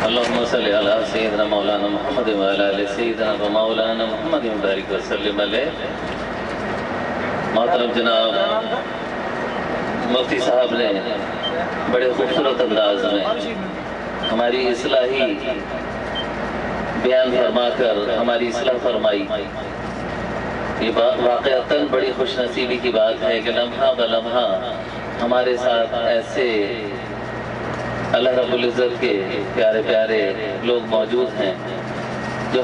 اللهم صل على سيدنا مولانا محمد وعلى آل سيدنا ومولانا محمد وبارك وسلم علیہ۔ محترم جناب مفتی صاحب نے بڑے خوبصورت انداز میں ہماری اصلاحی بیان فرما کر ہماری اصلاح فرمائی۔ یہ بات واقعتاً بڑی خوش نصیبی کی بات ہے کہ لمحہ بلمحہ ہمارے ساتھ ایسے اللہ رب العزت کے پیارے پیارے لوگ موجود ہیں جو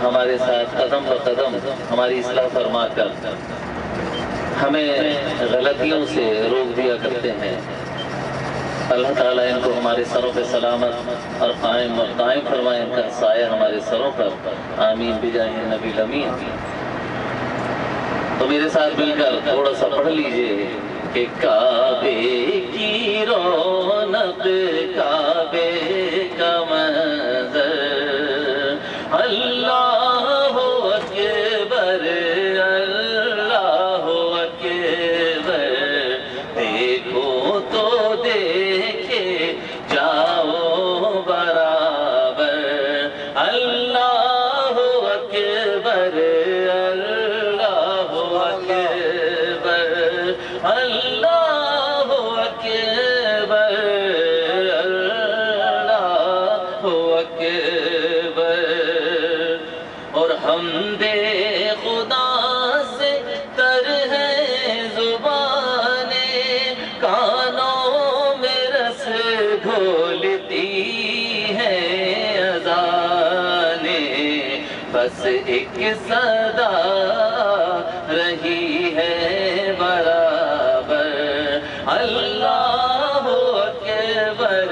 ہمارے ساتھ قدم بقدم ہماری اصلاح فرما کر ہمیں غلطیوں سے روک دیا کرتے ہیں۔ اللہ تعالیٰ ان کو ہمارے سروں پہ سلامت اور قائم فرمائے، ان کا سایہ ہمارے سروں پر، آمین بجاہ نبی الامین۔ تو میرے ساتھ مل کر تھوڑا سا پڑھ لیجئے کہ کعبے کی رونق، کعبے کا منظر، اللہ اکبر اللہ اکبر، دیکھو تو دیکھے جاؤ برابر، اللہ اکبر اللہ اکبر اللہ اکبر اللہ اکبر۔ اور حمد خدا سے تر ہے زبانیں، کانوں میں رس گھولتی ہیں اذانیں، بس ایک صدا رہی ہے برابر، اللہ اکبر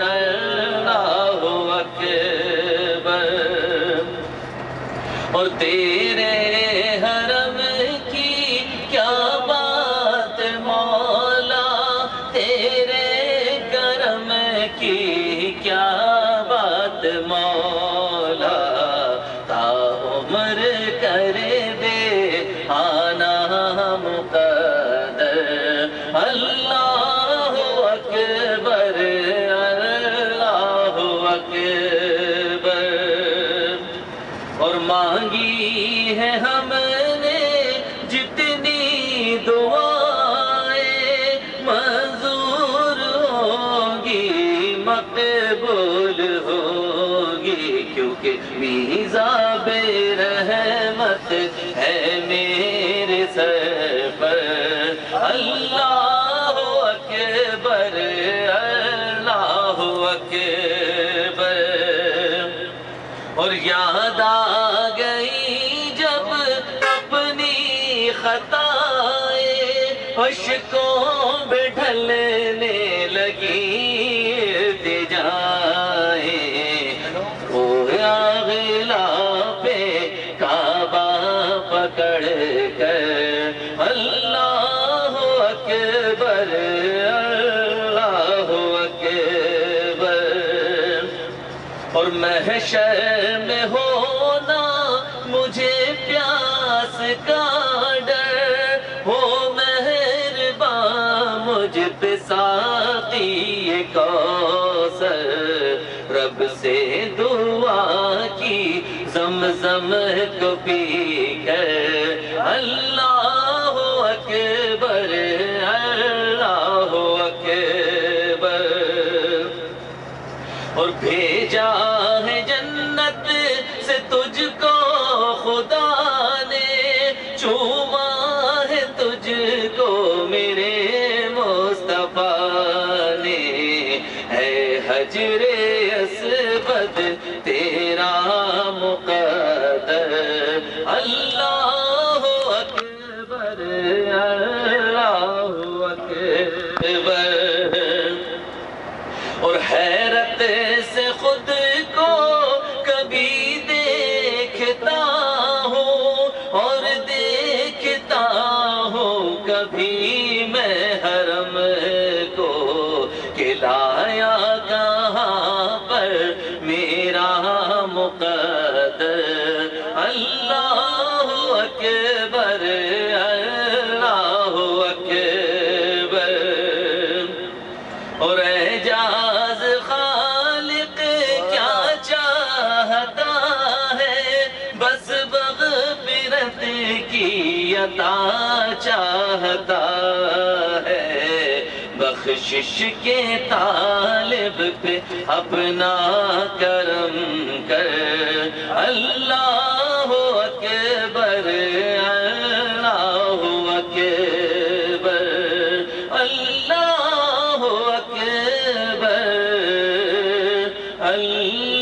اللہ اکبر۔ اور تیرے حرم کی کیا بات مولا، تیرے کرم کی کیا بات مولا، تا عمر کرے بے آنا مقدر، اللہ اکبر اللہ اکبر۔ اور مانگی ہے ہم نے جتنی دعائیں، منظور ہوگی مقبول ہوگی، کیونکہ میزاب رحمت ہے میرے سر پر، اللہ اکبر اللہ اکبر۔ اور یاد آ گئی جب اپنی خطائیں، اشکوں میں ڈھلنے لگی التجائیں، رویا غلاف کعبہ پکڑ کر، اللہ اکبر اللہ اکبر۔ اور محشر میں ہونا مجھے پیاس کا ڈر، ہو مہرباں مجھ پہ ساقی کوثر، رب سے دعا کی زمزم کو پی کر، اللہ اکبر اللہ اکبر۔ اور بھیجا ہے جنت سے تجھ کو خدا نے، چوما ہے تجھ کو میرے مصطفیٰ نے، ہے حجر اسود تیرا مقدر، اللہ اکبر اللہ اکبر۔ اور حیرت سے خود کو کبھی دیکھتا ہوں، اور دیکھتا ہوں کبھی میں حرم کو، کہ لایا کہاں پر میرا مقدر، اللہ اکبر اللہ اکبر۔ اور اعجاز خالق کیا عطا چاہتا ہے، بخشش کے طالب پہ اپنا کرم کر۔ اللہ اکبر، اللہ اکبر، اللہ اکبر، اللہ